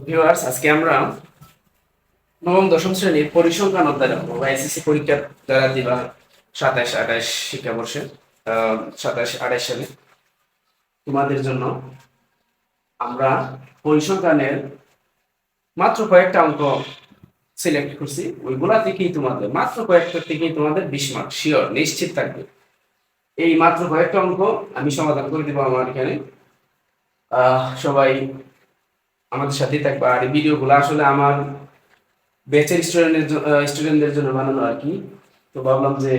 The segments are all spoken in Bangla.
ভিউয়ার্স, আজকে আমরা নবম দশম শ্রেণীর পরিসংখ্যান অধ্যায় বা এসএসসি পরীক্ষা যারা দিবা 27-28 শিক্ষাবর্ষে, 27-28 সালে তোমাদের জন্য আমরা পরিসংখ্যানের মাত্র কয়েকটা অঙ্ক সিলেক্ট করছি। ওইগুলা থেকেই তোমাদের মাত্র কয়েকটা থেকেই তোমাদের 20 মার্ক শিওর নিশ্চিত থাকবে। এই মাত্র কয়েকটা অঙ্ক আমি সমাধান করে দিব আমার এখানে। সবাই আমাদের সাথেই থাকবে। আর এই ভিডিওগুলো আসলে আমার ব্যাচের স্টুডেন্টদের জন্য বানানো আর কি। তো ভাবলাম যে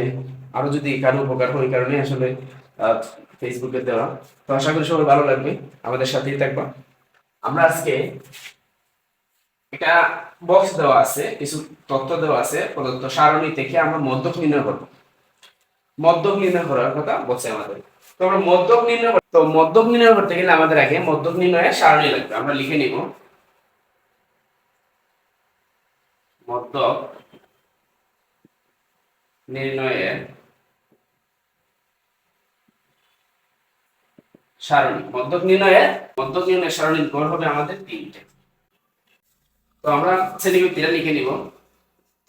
আরো যদি কারো উপকার হয়, এই কারণে আসলে ফেসবুকে দেওয়া। তো আশা করি সবাই ভালো লাগবে, আমাদের সাথেই থাকবা। আমরা আজকে এটা বক্স দেওয়া আছে, কিছু তথ্য দেওয়া আছে প্রদত্ত সারণী থেকে আমরা মধ্যক নির্ণয় করব। মধ্যক নির্ণয় করার কথা বলছে আমাদের। তো আমরা মধ্যক নির্ণয় করতে গেলে আমাদের আগে মধ্যক নির্ণয়ের সারণী লাগবে। আমরা লিখে নিব মধ্যক নির্ণয়ের সারণী। মধ্যক নির্ণয়ের সারণীর গড় হবে আমাদের 3টে। তো আমরা শ্রেণীবৃত্তিটা লিখে নিব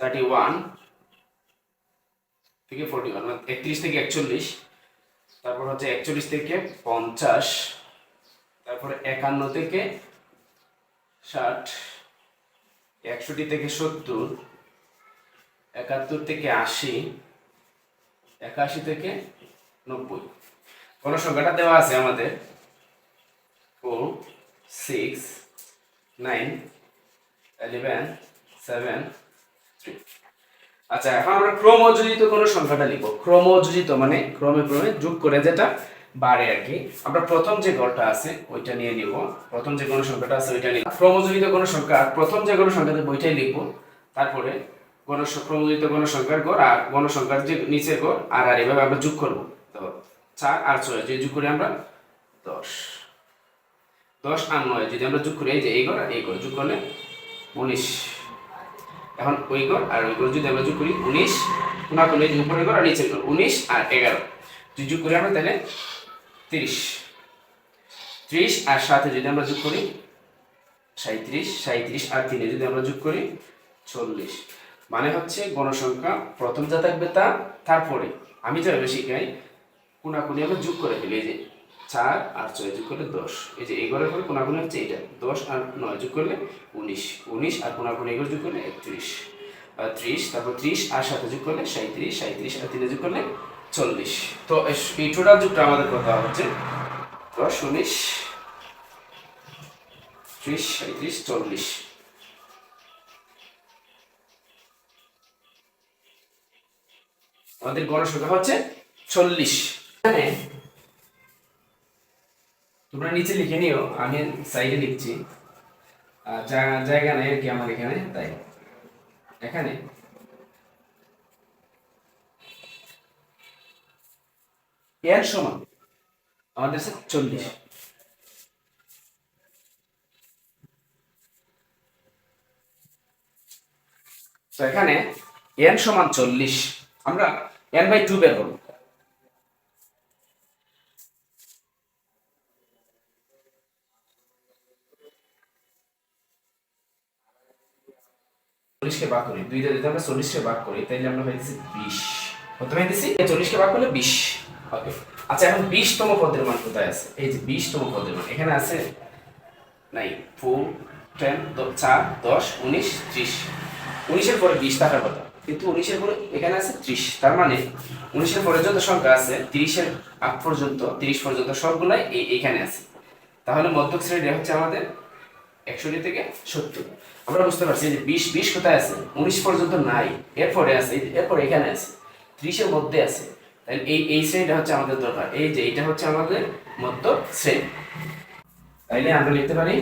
31 থেকে 41, মানে 31 থেকে 41, তারপর হচ্ছে 41 থেকে 50, তারপরে 51 থেকে 60, 61 থেকে 70, 71 থেকে 80, 81 থেকে 90। কোন সংখ্যাটা দেওয়া আছে আমাদের 4 6 9 11 7 3। আচ্ছা, এখন আমরা ক্রমযোজিত কোন সংখ্যাটা লিখব। ক্রমযোজিত মানে ক্রমে ক্রমে যোগ করে যেটা বাড়ে আর কি। আমরা প্রথম যে গড়টা আছে ওইটা নিয়ে নিব, প্রথম যে কোন সংখ্যাটা আছে ওইটা নিব। ক্রমযোজিত কোন সংখ্যা প্রথম যে কোন সংখ্যাতে ওইটাই লিখব। তারপরে ক্রমযোজিত কোন সংখ্যার গড় আর কোন সংখ্যার যে নিচের গড় আর আর এভাবে আমরা যোগ করব। তো 4 আর 6 যে যোগ করি আমরা 10, 10 আর 9 যদি আমরা যোগ করি, এই যে এই গড় আর এই গড় যোগ করলে 19। এখন ওই গড় আর ওই গড় যদি আমরা যোগ করি 19, কোনা করলে যে উপরের গড় আর নিচের গড় 19 আর 11 যদি যোগ করি আমরা তাহলে 30। 30 আর 7 যদি আমরা যোগ করি 37, 37 আর 3 যদি আমরা যোগ করি 40। মানে হচ্ছে গণসংখ্যা প্রথম যা থাকবে তা, তারপরে আমি যেভাবে শিখাই কোনাকুনি আমরা যোগ করে ফেলি। এই যে 4 আর 6 যোগ করলে 10, এই যে এই ঘরের পরে কোনাকুনি হচ্ছে এটা 10 আর 9 যোগ করলে 19, 19 আর কোনাকুনি এগুলো যোগ করলে 31, 30, তারপর 30 আর 7 যোগ করলে 37, 37 আর 3 যোগ করলে 40। তো এই টোটাল যোগটা আমাদের কথা হচ্ছে 10 19 30 37 40। আমাদের গণসংখ্যা হচ্ছে 40। এখানে তোমরা নিচে লিখে নিও, আমি সাইডে লিখছি। জায়গা নাই আর কি আমার এখানে, তাই এখানে এর সমান আমাদের 40। তো এখানে n সমান 40, আমরা n/2 বের করব। কে ভাগ করি, দুইটা যদি আমরা 40 কে ভাগ করি তাহলে আমরা পাইতেছি 20। কত পাইতেছি? 40 কে ভাগ করলে 20। ওকে। আচ্ছা, এখন 20 তম পদের মান কোথায় আছে? এই যে 20 তম পদের মান এখানে আছে নাই? 4 10 4 10 19 30। 19 এর পরে 20 থাকার কথা, কিন্তু 19 এর পরে এখানে আছে 30। তার মানে 19 এর পরে যত সংখ্যা আছে 30 এর আগ পর্যন্ত 30 পর্যন্ত সবগুলাই এইখানে আছে। তাহলে মধ্যক শ্রেণী হচ্ছে আমাদের 61 থেকে 70। আমরা বুঝতে পারছি যে 20 কোথায় আছে? 19 পর্যন্ত নাই, এরপরে আছে, এরপরে এখানে আছে, 30 এর মধ্যে আছে। তাহলে এই শ্রেণীটা হচ্ছে আমাদের দরকার। এই যে এটা হচ্ছে আমাদের মধ্যক শ্রেণী। তাইলে আমরা লিখতে পারি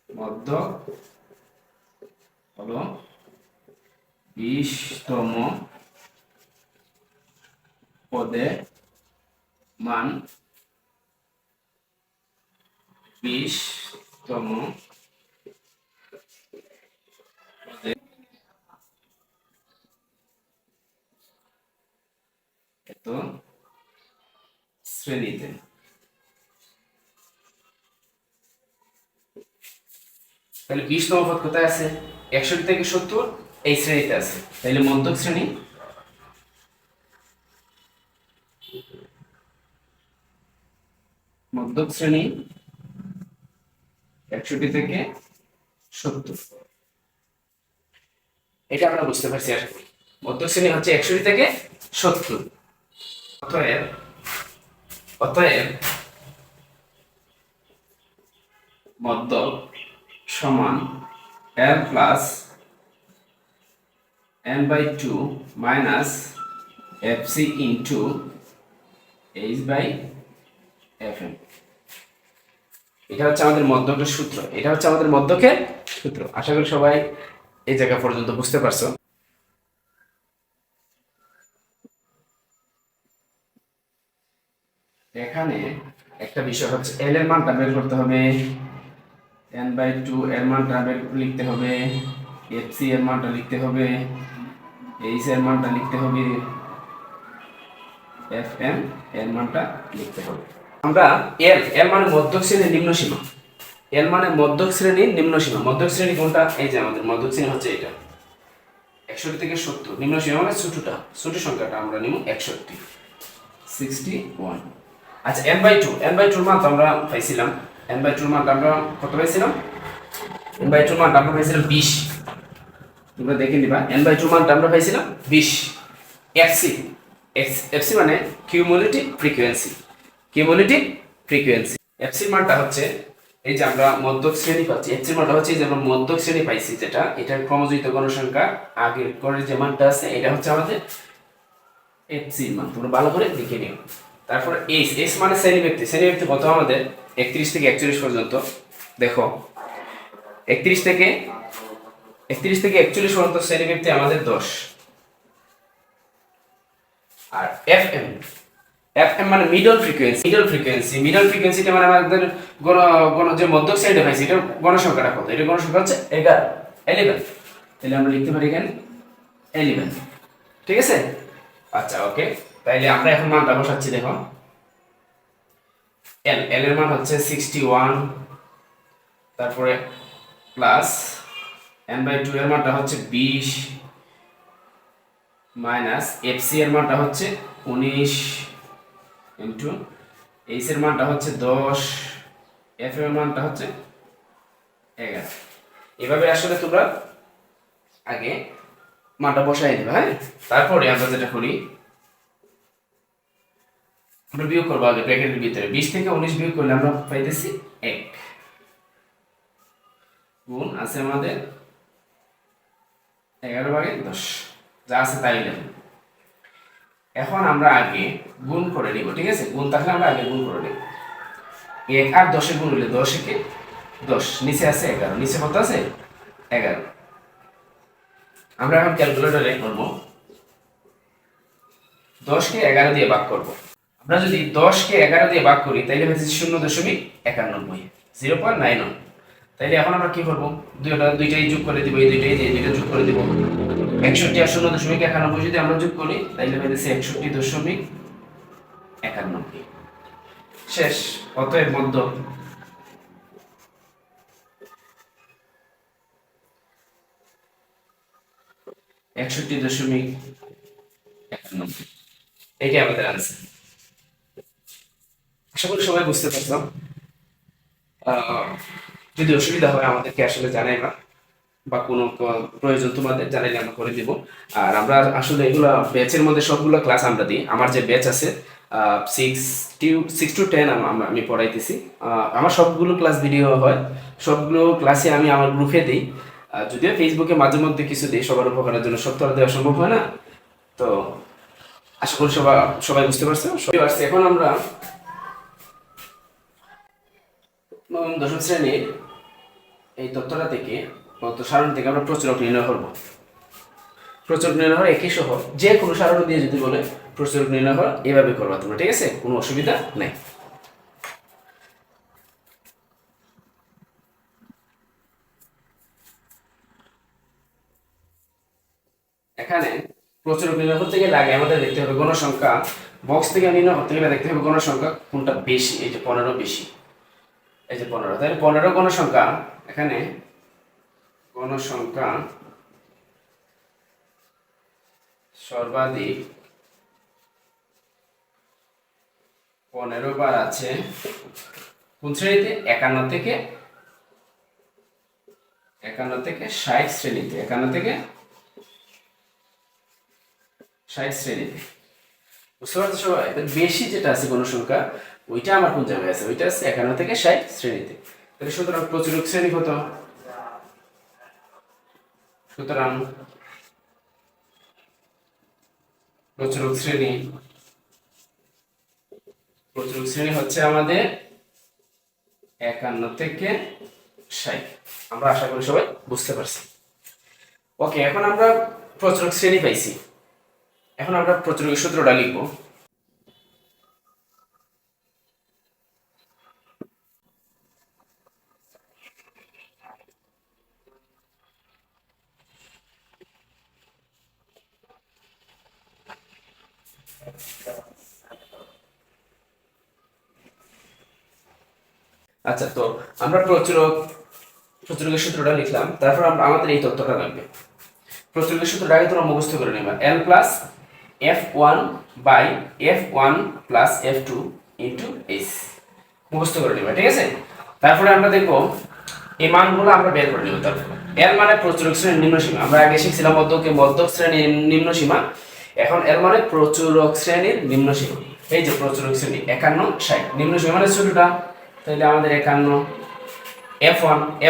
মধ্যক হলো 20তম পদে মান 20তম পদে এত শ্রেণীতে। তাহলে 20তম পদ কোথায় আছে? 61 থেকে 70 এই শ্রেণীতে আছে। তাহলে মধ্যক শ্রেণী, মধ্যক শ্রেণী 61 থেকে 70, এটা আমরা বুঝতে পারছি আশা করি। মধ্যক শ্রেণী হচ্ছে 61 থেকে 70। অতএব অতএব মধ্যক সমান L plus n/2 minus fc into h/fm। এটা হচ্ছে আমাদের মধ্যকের সূত্র, এটা হচ্ছে আমাদের মধ্যকের সূত্র। আশা করি সবাই এই জায়গা পর্যন্ত বুঝতে পারছো। এখানে একটা বিষয় হচ্ছে L এর মানটা বের করতে হবে, n/2 এর মানটা বের লিখতে হবে, fc এর মানটা লিখতে হবে, h এর মানটা লিখতে হবে, fm এর মানটা লিখতে হবে। আমরা L মানে মধ্যক শ্রেণীর নিম্ন সীমা, L মানে মধ্যক শ্রেণীর নিম্ন সীমা। মধ্যক শ্রেণী কোনটা? এই যে আমাদের মধ্যক শ্রেণী হচ্ছে এটা 61 থেকে 70। নিম্ন সীমা মানে ছোট সংখ্যাটা আমরা নিব 61, 61। আচ্ছা n/2 এর মান তো আমরা পাইছিলাম, n/2 এর মানটা আমরা কত পাইছিলাম? n/2 এর মানটা আমরা পাইছিলাম 20। তোমরা দেখে নিবা, n/2 এর মানটা আমরা পাইছিলাম 20। fc মানে cumulative frequency, cumulative frequency. fc এর মানটা হচ্ছে এই যে আমরা মধ্যক শ্রেণী পাচ্ছি, fc এর মানটা হচ্ছে এই যে আমরা মধ্যক শ্রেণী পাইছি, যেটা এটার ক্রমযুক্ত গণসংখ্যা আগের করে যে মানটা আছে এটা হচ্ছে আমাদের fc এর মান। তোমরা ভালো করে দেখে নিও। তারপর h মানে শ্রেণী ব্যক্তি, শ্রেণী ব্যক্তি কত আমাদের? 31 থেকে 41 পর্যন্ত। দেখো 31 থেকে 41 পর্যন্ত শ্রেণী ব্যক্তি আমাদের 10। আর fm মানে মিডল ফ্রিকোয়েন্সি, মিডল ফ্রিকোয়েন্সিটা মানে আমাদের গণ যে মধ্যক শ্রেণীটা পাইছি এটা গণসংখ্যাটা কত? এটা গণসংখ্যা হচ্ছে 11। তাহলে আমরা লিখতে পারি এখানে 11। ঠিক আছে? আচ্ছা ওকে, তাইলে আমরা এখন মানটা বসাচ্ছি। দেখো L এর মান হচ্ছে 61, তারপরে প্লাস n/2 এর মানটা হচ্ছে 20 মাইনাস fc এর মানটা হচ্ছে 19 ইনটু h এর মানটা হচ্ছে 10, f এর মানটা হচ্ছে 11। এভাবে আসলে তোমরা আগে মানটা বসাই দিবা। হ্যাঁ, তারপরে আমরা যেটা করি, আমরা বিয়োগ করবো আগে ব্র্যাকেটের ভিতরে। 20 থেকে 19 বিয়োগ করলে আমরা পাইতেছি 1 গুণ আছে আমাদের 11/10, যা আছে তাই নেব। এখন আমরা আগে গুণ করে নিব। ঠিক আছে, গুণ থাকলে আমরা আগে গুণ করে নিব। 1 আর 10 এর গুণ হলে 10 একে 10, নিচে আছে 11, নিচে কত আছে? 11। আমরা এখন ক্যালকুলেটরে করব 10 কে 11 দিয়ে ভাগ করব। আমরা যদি 10 কে 11 দিয়ে ভাগ করি তাহলে হচ্ছে 0.91, 0.91। তাইলে এখন আমরা কি করব? দুইটাই যোগ করে দিব, এই দুইটাই দিয়ে দুইটা যোগ করে দিব। 61 আর 0.91 যদি আমরা যোগ করি তাহলে হচ্ছে 61.91। শেষ। অতএব মধ্যক এটাই আমাদের আনসার। আশা করি সবাই বুঝতে পারছো। যদি অসুবিধা হয় আমাদেরকে আসলে জানাইবা, বা কোনো প্রয়োজন তোমাদের জানাইলে আমরা করে দিব। আর আমরা আসলে এগুলো ব্যাচের মধ্যে সবগুলো ক্লাস আমরা দিই। আমার যে ব্যাচ আছে 6 to 10 আমি পড়াইতেছি। আমার সবগুলো ক্লাস ভিডিও হয়, সবগুলো ক্লাসে আমি আমার গ্রুপে দিই। যদিও ফেসবুকে মাঝে মধ্যে কিছু দিই, সবার উপকারের জন্য সব তো আর দেওয়া সম্ভব হয় না। তো আশা করি সবাই বুঝতে পারছো। এখন আমরা দশম শ্রেণীর এই তথ্যটা থেকে সারণ থেকে আমরা প্রচুরক নির্ণয় করবো। প্রচুরক নির্ণয় হওয়া একই সহ, যে কোনো সারণ দিয়ে যদি বলে প্রচুরক নির্ণয় হওয়া এভাবে করবা তোমরা। ঠিক আছে, কোনো অসুবিধা নেই। এখানে প্রচুরক নির্ণয় করতে গেলে আগে আমাদের দেখতে হবে গণসংখ্যা। বক্স থেকে নির্ণয় করতে গেলে দেখতে হবে গণসংখ্যা কোনটা বেশি। এই যে 15 বেশি, এই যে 15। তাহলে 15 গণসংখ্যা এখানে গণসংখ্যা সর্বাধিক 15 বার আছে কোন শ্রেণীতে? 51 থেকে 60 শ্রেণীতে। 51 থেকে 60 শ্রেণীতে। বুঝতে পারছো সবাই? বেশি যেটা আছে গণসংখ্যা ওইটা আমার কোন জায়গায় আছে? ওইটা আছে 51 থেকে 60 শ্রেণীতে। তাহলে সুতরাং প্রচুরক শ্রেণী কত? সুতরাং প্রচুরক শ্রেণী হচ্ছে আমাদের 51 থেকে 60। আমরা আশা করি সবাই বুঝতে পারছি। ওকে, এখন আমরা প্রচুরক শ্রেণী পাইছি। এখন আমরা প্রচুরকের সূত্রটা লিখব। আচ্ছা, তো আমরা প্রচুরকের সূত্রটা লিখলাম, তারপর আমাদের এই তথ্যটা লাগবে। প্রচুরকের সূত্রটা আগে তোমরা মুখস্থ করে নেবা। L plus F1 by F1 plus F2 into H মুখস্থ করে নেবা, ঠিক আছে? তারপরে আমরা দেখবো এই মানগুলো আমরা বের করে নেব। তারপরে L মানে প্রচুরক শ্রেণীর নিম্ন সীমা। আমরা আগে শিখছিলাম মধ্যক শ্রেণীর নিম্ন সীমা। এখন L মানে প্রচুরক শ্রেণীর নিম্ন সীমা। এই যে প্রচুরক শ্রেণী 51 60, নিম্ন সীমা মানে ছোটটা, তাহলে আমাদের 51।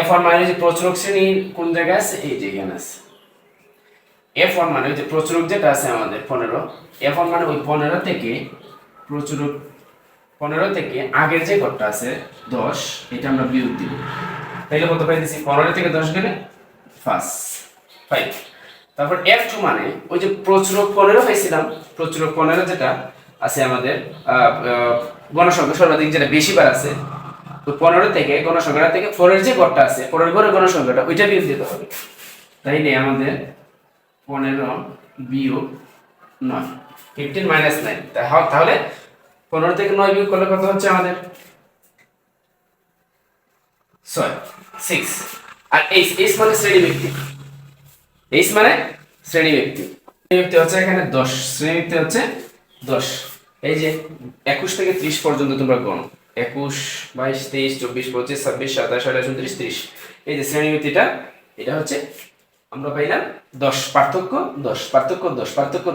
F1 মানে যে প্রচুরক শ্রেণী কোন জায়গায় আছে? এই যে এখানে আছে। F1 মানে ওই যে প্রচুরক যেটা আছে আমাদের 15, F1 মানে ওই 15 থেকে প্রচুরক 15 থেকে আগের যে ঘরটা আছে 10, এটা আমরা বিয়োগ দিব। তাইলে কত পাইতেছি? 15 থেকে 10 গেলে 5। তারপর F2 মানে ওই যে প্রচুরক 15 পাইছিলাম, প্রচুরক 15 যেটা আছে আমাদের গণসংখ্যা সর্বাধিক যেটা বেশি বার আছে, তো 15 থেকে গণসংখ্যাটা থেকে 4 এর যে ঘরটা আছে, 4 এর ঘরের গণসংখ্যাটা ওইটা বিয়োগ দিতে হবে। তাইলে আমাদের 15 বিয়োগ 9, 15 মাইনাস 9। তাহলে 15 থেকে 9 বিয়োগ করলে কত হচ্ছে আমাদের? 6। আর এইচ মানে শ্রেণী ব্যক্তি। এইচ মানে শ্রেণী ব্যক্তি হচ্ছে এখানে 10। শ্রেণী ব্যক্তি হচ্ছে 10। এই যে 21 থেকে 30 পর্যন্ত তোমরা গণো। 21 22 23 24 25 26 27 28 29 30। এই যে শ্রেণী ব্যক্তিটা, এটা হচ্ছে আমরা পাইলাম 10, পার্থক্য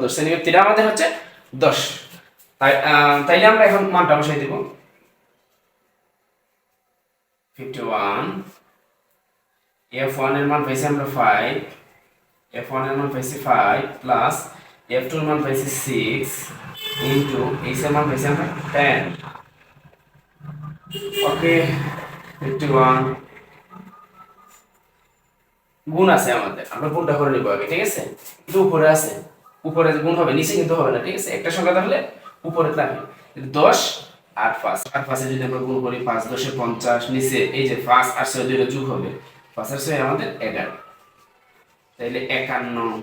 10 শ্রেণী ব্যক্তিটা আমাদের হচ্ছে 10। তাইলে আমরা এখন মানটা বসাই দেব। 51, F1 এর মান পাইছি আমরা 5, F1 এর মান পাইছি 5 প্লাস F2 এর মান পাইছি 6 ইনটু H এর মান পাইছি আমরা 10। ওকে, 51 গুণ আছে আমাদের, আমরা গুণটা করে নিব আগে, ঠিক আছে? এটা উপরে আছে, উপরে গুণ হবে, নিচে কিন্তু হবে না, ঠিক আছে? একটা সংখ্যা তাহলে উপরে থাকবে 10 আর 5। আর 5 যদি আমরা গুণ করি 5 10 এ 50, নিচে এই যে 5 আর 6 দুইটা যোগ হবে, 5 আর 6 আমাদের 11, তাইলে 51।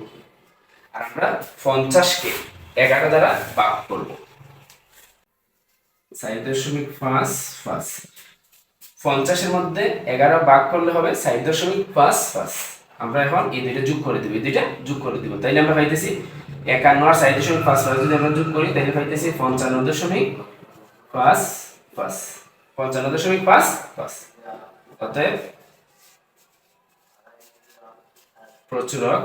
আর আমরা 50 কে 11 দ্বারা ভাগ করব। 4.5 50 এর মধ্যে 11 ভাগ করলে হবে 4.5। আমরা এখন এই দুইটা যোগ করে দিব, তাইলে আমরা পাইতেছি 51 আর 4.5 যদি আমরা যোগ করি তাহলে পাইতেছি 55.5। অতএব প্রচুরক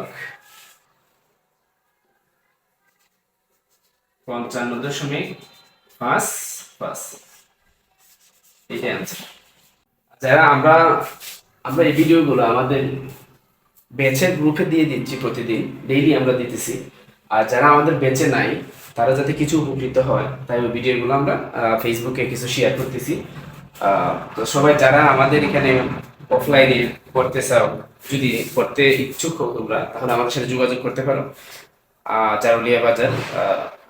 55.5। এটাই आंसर। যারা আমরা এই ভিডিওগুলো আমাদের ব্যাচের গ্রুপে দিয়ে দিচ্ছি, প্রতিদিন ডেইলি আমরা দিতেছি। আর যারা আমাদের ব্যাচে নাই তারা যাতে কিছু উপকৃত হয় তাই ওই ভিডিওগুলো আমরা ফেসবুকে কিছু শেয়ার করতেছি। তো সবাই যারা আমাদের এখানে অফলাইনে পড়তে চাও, যদি পড়তে ইচ্ছুক হও তোমরা, তাহলে আমাদের সাথে যোগাযোগ করতে পারো। জারুলিয়া বাজার,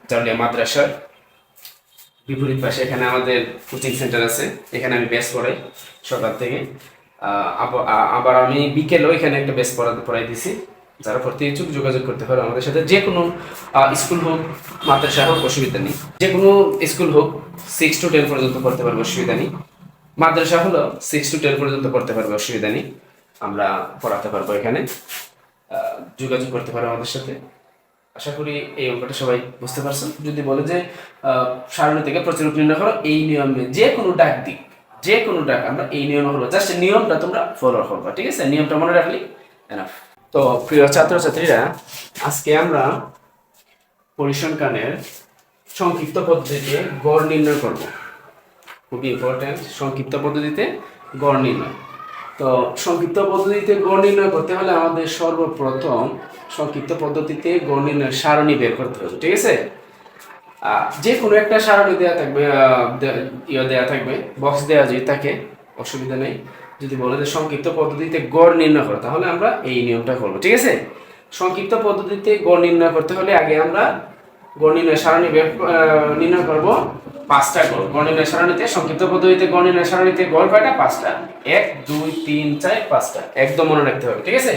জারুলিয়া মাদ্রাসার বিপরীত পাশে এখানে আমাদের কোচিং সেন্টার আছে। এখানে আমি ব্যাচ পড়াই সকাল থেকে, আবার আমি বিকেলেও এখানে একটা ব্যাচ পড়াই দিছি। যারা পড়তে ইচ্ছুক যোগাযোগ করতে পারো আমাদের সাথে। যে কোনো স্কুল হোক, মাদ্রাসা হোক, অসুবিধা নেই। যে কোনো স্কুল হোক 6 to 10 পর্যন্ত পড়তে পারবে, অসুবিধা নেই। মাদ্রাসা হলো 6 to 10 পর্যন্ত পড়তে পারবে, অসুবিধা নেই। আমরা পড়াতে পারবো, এখানে যোগাযোগ করতে পারো আমাদের সাথে। আশা করি এই অঙ্কটা সবাই বুঝতে পারছো। যদি বলে যে সারণী থেকে প্রতিরূপ নির্ণয় করো, এই নিয়মে যে কোনো ডাক দিক, যে কোনো ডাক আমরা এই নিয়মে করবো, জাস্ট নিয়মটা তোমরা ফলো করবা, ঠিক আছে? নিয়মটা মনে রাখলি এনাফ। তো প্রিয় ছাত্রছাত্রীরা, আজকে আমরা পরিসংখ্যানের সংক্ষিপ্ত পদ্ধতিতে গড় নির্ণয় করব। খুবই ইম্পর্টেন্ট, সংক্ষিপ্ত পদ্ধতিতে গড় নির্ণয়। তো সংক্ষিপ্ত পদ্ধতিতে গড় নির্ণয় করতে হলে আমাদের সর্বপ্রথম সংক্ষিপ্ত পদ্ধতিতে গড় নির্ণয়ের সারণী বের করতে হবে, ঠিক আছে? যে কোনো একটা সারণী দেওয়া থাকবে, দেওয়া থাকবে, বক্স দেওয়া যদি থাকে অসুবিধা নেই। যদি বলে যে সংক্ষিপ্ত পদ্ধতিতে গড় নির্ণয় করো, তাহলে আমরা এই নিয়মটা করবো, ঠিক আছে? সংক্ষিপ্ত পদ্ধতিতে গড় নির্ণয় করতে হলে আগে আমরা গড় নির্ণয় সারণী নির্ণয় করবো 5টা গড়। গড় নির্ণয় সারণীতে, সংক্ষিপ্ত পদ্ধতিতে গড় নির্ণয় সারণীতে গড় কয়টা? 5টা। 1 2 3 4 5টা, একদম মনে রাখতে হবে, ঠিক আছে?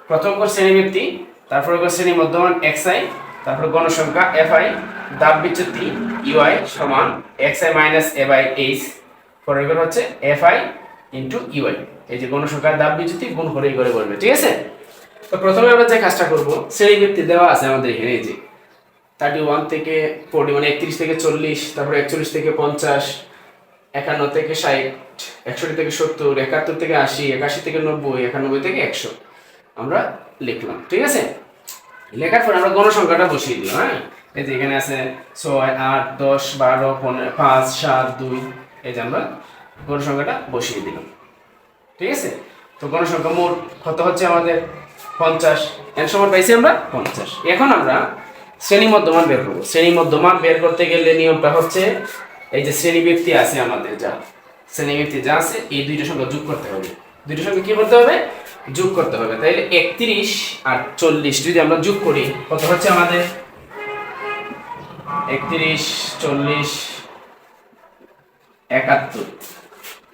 প্রথম গড় শ্রেণীবৃত্তি, তারপরে গড় শ্রেণী মধ্যমান xi, তারপরে গণসংখ্যা fi, দাব বিচ্যুতি ui সমান xi minus a by h, পরের গড় হচ্ছে fi ইনটু ui। এই যে গণসংখ্যা দাব বিচ্যুতি গুণ করে এই করে বলবে, ঠিক আছে? তো প্রথমে আমরা যে কাজটা করব, শ্রেণীবৃত্তি দেওয়া আছে আমাদের এখানে, এই যে 31 থেকে 40, মানে 31 থেকে 40, তারপরে 41 থেকে 50, 51 থেকে 60, 61 থেকে 70, 71 থেকে 80, 81 থেকে 90, 91 থেকে 100 আমরা লিখলাম, ঠিক আছে? লেখার পর আমরা গণসংখ্যাটা বসিয়ে দিলাম। হ্যাঁ, এই যে এখানে আছে 6 8 10 12 15 5 7 2, এই যে আমরা গণসংখ্যাটা বসিয়ে দিলাম, ঠিক আছে? তো গণসংখ্যা মোট কত হচ্ছে আমাদের 50, এর সমান পাইছি আমরা 50। এখন আমরা শ্রেণী মধ্যমান বের করব। শ্রেণী মধ্যমান বের করতে গেলে নিয়মটা হচ্ছে, এই যে শ্রেণীবৃত্তি আছে আমাদের, শ্রেণীবৃত্তি যা আছে, এই দুইটা সংখ্যা যোগ করতে হবে। দুইটা সংখ্যা কি করতে হবে? যোগ করতে হবে। তাইলে 31 আর 40 যদি আমরা যোগ করি, কত হচ্ছে আমাদের? 31 40 71।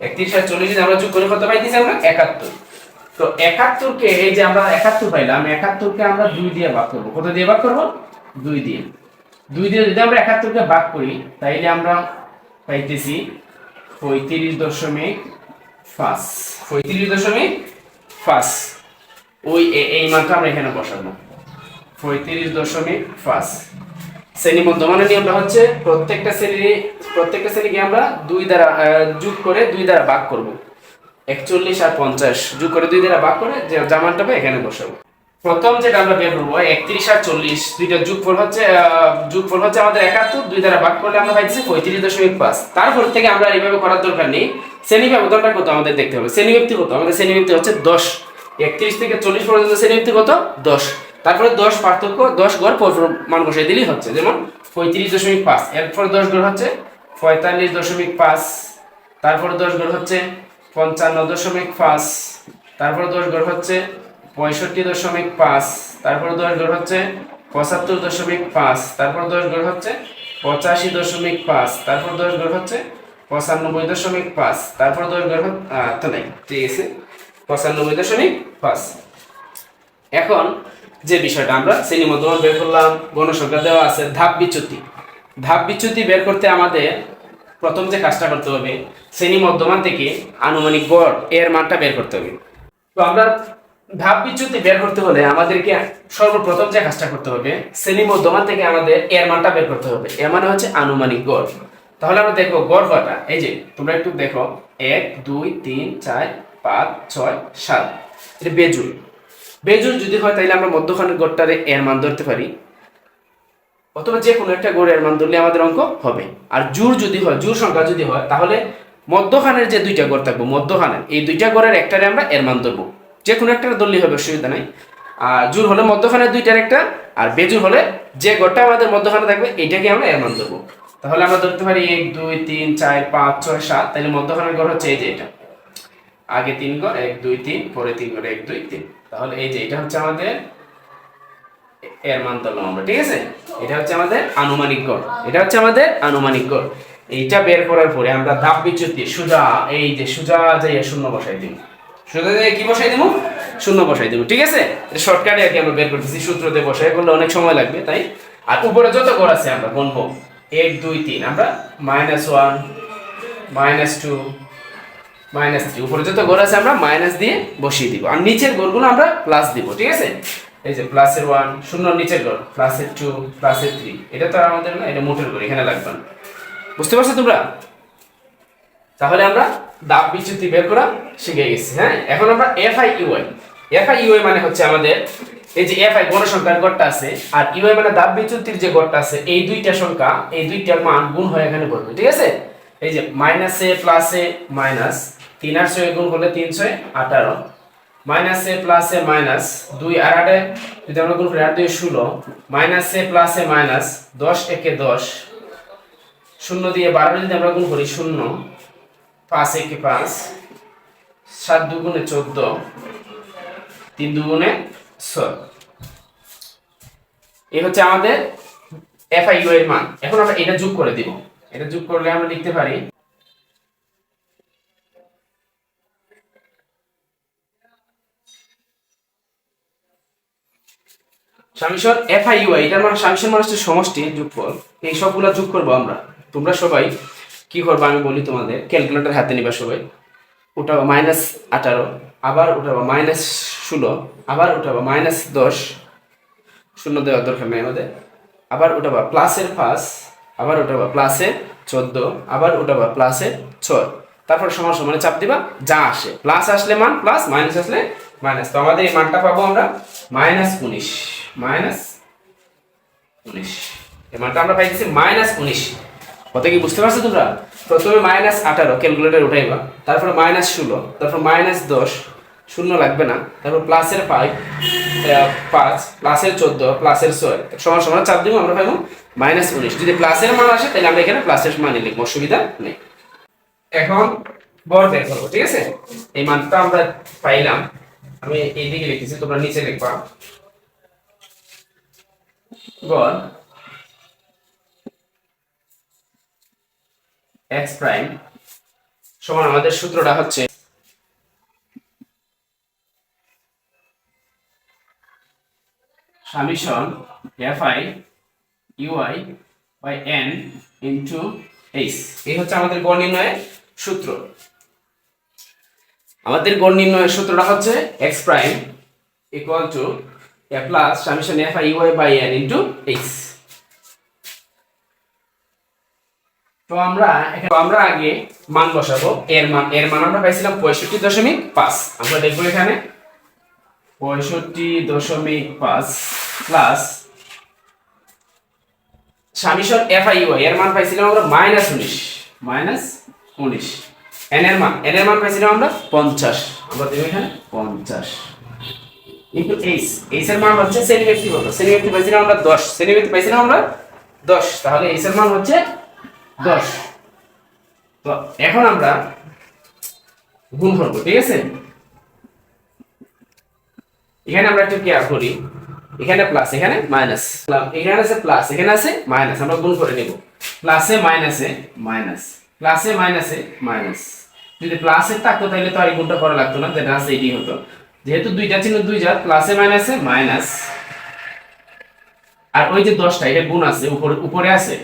31 আর 40 যদি আমরা যোগ করি, কত পাইতেছি আমরা? 71। তো 71 কে, এই যে আমরা 71 পাইলাম, 71 কে আমরা 2 দিয়ে ভাগ করব। কত দিয়ে ভাগ করব? 2 দিয়ে। 2 দিয়ে যদি আমরা 71 কে ভাগ করি, তাইলে আমরা পাইতেছি 35.5। 35.5, ওই এই মানটা আমরা এখানে বসাবো, 35.5। শ্রেণী মধ্যমানের নিয়মটা হচ্ছে প্রত্যেকটা শ্রেণীকে আমরা 2 দ্বারা যোগ করে 2 দ্বারা ভাগ করব। 41 আর 50 যোগ করে 2 দ্বারা ভাগ করে যে জামানটা পাই এখানে বসাবো। প্রথম যেটা আমরা বের করব, 31 আর 40 দুইটা যোগফল হচ্ছে আমাদের 71, 2 দ্বারা ভাগ করলে আমরা পাইতেছি 35.5। তারপর থেকে আমরা এইভাবে করার দরকার নেই। শ্রেণী ব্যবধানটা কত আমাদের দেখতে হবে। শ্রেণীবৃত্তি কত? আমাদের শ্রেণীবৃত্তি হচ্ছে 10। 31 থেকে 40 পর্যন্ত শ্রেণীবৃত্তি কত? 10। তারপরে 10 পার্থক্য 10 গড় মান বসাই দিলেই হচ্ছে, যেমন 35.5। এরপর 10 গড় হচ্ছে 45.5, তারপরে 10 গড় হচ্ছে 55.5, তারপরে 10 গড় হচ্ছে 65.5, তারপরে 10 গড় হচ্ছে 75.5, তারপর 10 গড় হচ্ছে 85.5, তারপর 10 গড় হচ্ছে 95.5, তারপর 10 গড় তো নাই, ঠিক আছে, 95.5। এখন যে বিষয়টা আমরা শ্রেণী মধ্যমান বের করলাম, গণসংখ্যা দেওয়া আছে, ধাপ বিচ্যুতি বের করতে আমাদের প্রথম যে কাজটা করতে হবে, শ্রেণী মধ্যমান থেকে আনুমানিক গড় এর মানটা বের করতে হবে। তো আমরা ধাপ বিচ্যুতি বের করতে হলে আমাদেরকে সর্বপ্রথম যে কাজটা করতে হবে, শ্রেণী মধ্যমান থেকে আমাদের এর মানটা বের করতে হবে। এর মানে হচ্ছে আনুমানিক গড়। তাহলে আমরা দেখবো গড় কয়টা। এই যে তোমরা একটু দেখো, 1 2 3 4 5 6 7, এটা বেজুড় যদি হয় তাহলে আমরা মধ্যখানের গড়টারে এর মান ধরতে পারি, অথবা যে কোনো একটা গড়ের মান ধরলে আমাদের অঙ্ক হবে। আর জোড় যদি হয়, জোড় সংখ্যা যদি হয়, তাহলে মধ্যখানের যে দুইটা গড় থাকবো, মধ্যখানের এই দুইটা গড়ের একটারে আমরা এর মান ধরবো, যে কোনো একটা ধরলেই হবে, অসুবিধা নাই। আর জোড় হলে মধ্যখানের দুইটার একটা, আর বেজোড় হলে যে গড়টা আমাদের মধ্যখানে থাকবে এইটাকে আমরা এর মান ধরবো। তাহলে আমরা ধরতে পারি 1 2 3 4 5 6 7, তাহলে মধ্যখানের গড় হচ্ছে এই যে এটা, আগে 3 গড় 1 2 3, পরে 3 গড় 1 2 3, তাহলে এই যে এটা হচ্ছে আমাদের এর মান ধরলাম আমরা, ঠিক আছে? এটা হচ্ছে আমাদের আনুমানিক গড়, এটা হচ্ছে আমাদের আনুমানিক গড়। এইটা বের করার পরে আমরা ধাপ বিচ্যুতি সোজা, এই যে সোজা যাইয়া শূন্য বসাই দিব, সোজা যাইয়া কি বসাই দিব? শূন্য বসাই দিব, ঠিক আছে? এটা শর্টকাটে আর কি আমরা বের করতেছি, সূত্র দিয়ে বসাই করলে অনেক সময় লাগবে তাই। আর উপরে যত গড় আছে আমরা গুনবো, 1 2 3, আমরা -1 -2 -3 উপরে যত ঘর আছে আমরা মাইনাস দিয়ে বসিয়ে দিব আর নিচের ঘরগুলো আমরা প্লাস দিব ঠিক আছে এই যে প্লাসের 1 শূন্য নিচের ঘর প্লাসের 2 প্লাসের 3 এটা তো আর আমাদের না এটা মোটের ঘর এখানে লাগবে না বুঝতে পারছো তোমরা তাহলে আমরা দাব বিচ্যুতি বের করা শিখে গেছি হ্যাঁ এখন আমরা এফআই ইউআই মানে হচ্ছে আমাদের এই যে এফআই গণসংখ্যার ঘরটা আছে আর ইউআই মানে দাব বিচ্যুতির যে ঘরটা আছে এই দুইটা সংখ্যা এই দুইটার মান গুণ হয়ে এখানে পড়বে ঠিক আছে এই যে মাইনাসে প্লাসে মাইনাস 3 আর 6 গুণ করলে 3 6 18 মাইনাসে প্লাসে মাইনাস 2 আর 8 যদি আমরা গুণ করি 8 2 16 মাইনাসে প্লাসে মাইনাস 10 একে 10 শূন্য দিয়ে 12 যদি আমরা গুণ করি 0 5 একে 5 7 দুগুণে 14 3 দুগুণে 6 এই হচ্ছে আমাদের এফআইইউ এর মান এখন আমরা এটা যোগ করে দিব এটা যোগ করলে আমরা লিখতে পারি সামেশন এফআইইউআই এটার মানে সামেশন মানে হচ্ছে সমষ্টি যোগফল এই সবগুলা যোগ করব আমরা তোমরা সবাই কি করবে আমি বলি তোমাদের ক্যালকুলেটর হাতে নিবা সবাই উঠাবা -18 আবার উঠাবা -16 আবার উঠাবা -10 শূন্য দেওয়ার দরকার নেই আমাদের আবার উঠাবা প্লাসের 5 আবার উঠাবা প্লাসের 14 আবার উঠাবা প্লাসের 6 তারপর সমান সমানে চাপ দিবা যা আসে প্লাস আসলে মান প্লাস মাইনাস আসলে মাইনাস তো আমাদের এই মানটা পাবো আমরা -19 এই মানটা আমরা পাইছি -19 কত কি বুঝতে পারছো তোমরা প্রথমে -18 ক্যালকুলেটর উঠাইবা তারপর -16 তারপর -10 শূন্য লাগবে না তারপর প্লাসের 5 প্লাসের 14 প্লাসের 6 সমান সমান চাপ দিব আমরা পাবো -19 যদি প্লাসের মান আসে তাহলে আমরা এখানে প্লাসের মান লিখব অসুবিধা নেই এখন বড় বের করব ঠিক আছে এই মানটা আমরা পাইলাম আমি এই দিকে লিখেছি তোমরা নিচে লিখবা গড় x প্রাইম সমান আমাদের সূত্রটা হচ্ছে summation fi ui by n into h এই হচ্ছে আমাদের গড় নির্ণয়ের সূত্র আমাদের গড় নির্ণয়ের সূত্রটা হচ্ছে x prime equal to a plus summation fi ui by n into h তো আমরা আগে মান বসাবো এর মান আমরা পাইছিলাম 65.5 আমরা দেখব এখানে 65.5 প্লাস সামেশন fi এর মান পাইছিলাম আমরা -19 n এর মান পাইছিলাম আমরা 50 আমরা দেব এখানে 50 ইনটু h এর মান হচ্ছে সেমিভেক্টিভ পাইছিলাম আমরা 10 সেমিভেক্টিভ পাইছিলাম আমরা 10 তাহলে h এর মান হচ্ছে 10 তো এখন আমরা গুণ করব ঠিক আছে এখানে আমরা একটু কেয়ার করি এখানে প্লাস এখানে মাইনাস এখানে আছে প্লাস এখানে আছে মাইনাস আমরা গুণ করে নেব প্লাসে মাইনাসে মাইনাস প্লাসে মাইনাসে মাইনাস যদি প্লাসে থাকতো তাহলে তো আর এই গুণটা করা লাগতো না যেটা আছে এটাই হতো যেহেতু দুইটা চিহ্ন দুই জাত প্লাসে মাইনাসে মাইনাস আর ওই যে 10টা এটা গুণ আছে উপরে আছে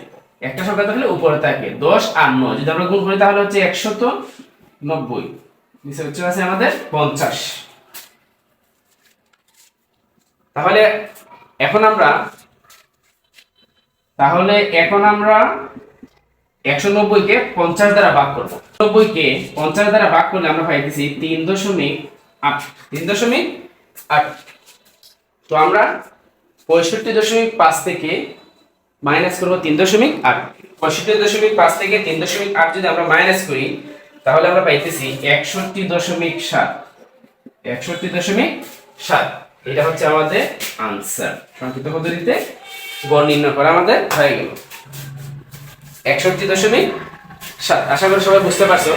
একটা সংখ্যা থাকলে উপরে থাকে 10 আর 9 যদি আমরা গুণ করি তাহলে হচ্ছে 190 নিচে হচ্ছে আছে আমাদের 50 তাহলে এখন আমরা 190 কে 50 দ্বারা ভাগ করব 90 কে 50 দ্বারা ভাগ করলে আমরা পাইতেছি 3.8 তো আমরা 65.5 থেকে মাইনাস করব 3.8 65.5 থেকে 3.8 যদি আমরা মাইনাস করি তাহলে আমরা পাইতেছি 61.7 এটা হচ্ছে আমাদের आंसर সংক্ষিপ্ত পদ্ধতিতে গড় নির্ণয় করা আমাদের হয়ে গেল 61.7 আশা করি সবাই বুঝতে পারছো